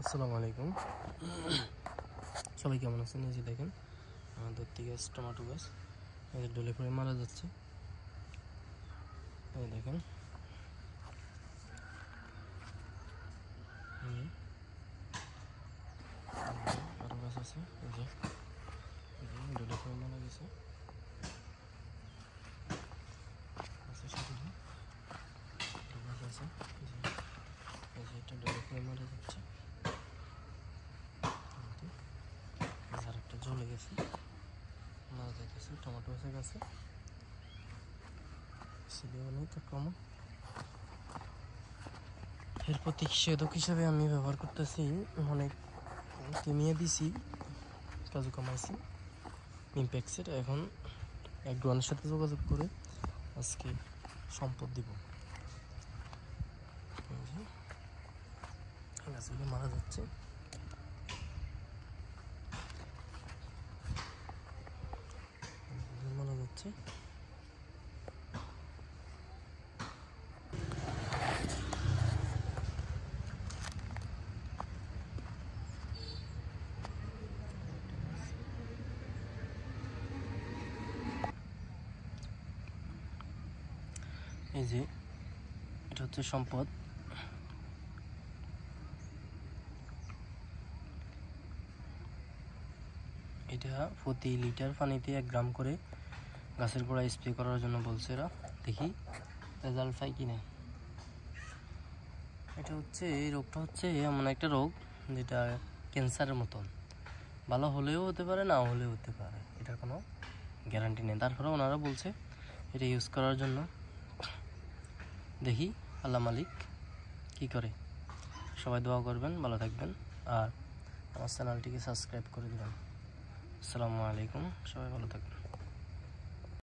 আসসালামু আলাইকুম। সবাই কেমন আছেন? এই যে দেখেন আমাদের গাছ, টমেটো গাছ ডলে পরে মারা যাচ্ছে। এই দেখেন আরো গাছ আছে, এই যে ডলে পরে মারা গেছে। গাছ আছে, এই যে এটা ডলে পরে মারা যাচ্ছে। আর একটা জ্বলে গেছে, মারা যাইতেছে। টমেটো আছে গাছে, ছিলেও নেই তো কম। এর প্রতিষেধক হিসেবে আমি ব্যবহার করতেছি অনেক কেমিয়া দিছি, কাজু কামাইছি ইম্প্যাক্সের। এখন এক গ্রানের সাথে যোগাযোগ করে আজকে সম্পদ দিব। গাছগুলো মারা যাচ্ছে। মারা যাচ্ছে। এই যে এটা হচ্ছে সম্পদ। এটা প্রতি লিটার পানিতে 1 গ্রাম করে গাছের গোড়ায় স্প্রে করার জন্য বলছে এরা। দেখি রেজাল্ট পাই কিনা। এটা হচ্ছে, এই রোগটা হচ্ছে এমন একটা রোগ যেটা ক্যান্সারের মতন, ভালো হলেও হতে পারে, না হলেও হতে পারে, এটার কোনো গ্যারান্টি নেই। তারপরে ওনারা বলছে এটা ইউজ করার জন্য। দেখি আল্লাহ মালিক কি করে। সবাই দোয়া করবেন, ভালো থাকবেন, আর আমার চ্যানেলটিকে সাবস্ক্রাইব করে দিবেন। আসসালামু আলাইকুম, সবাই ভালো থাকবেন।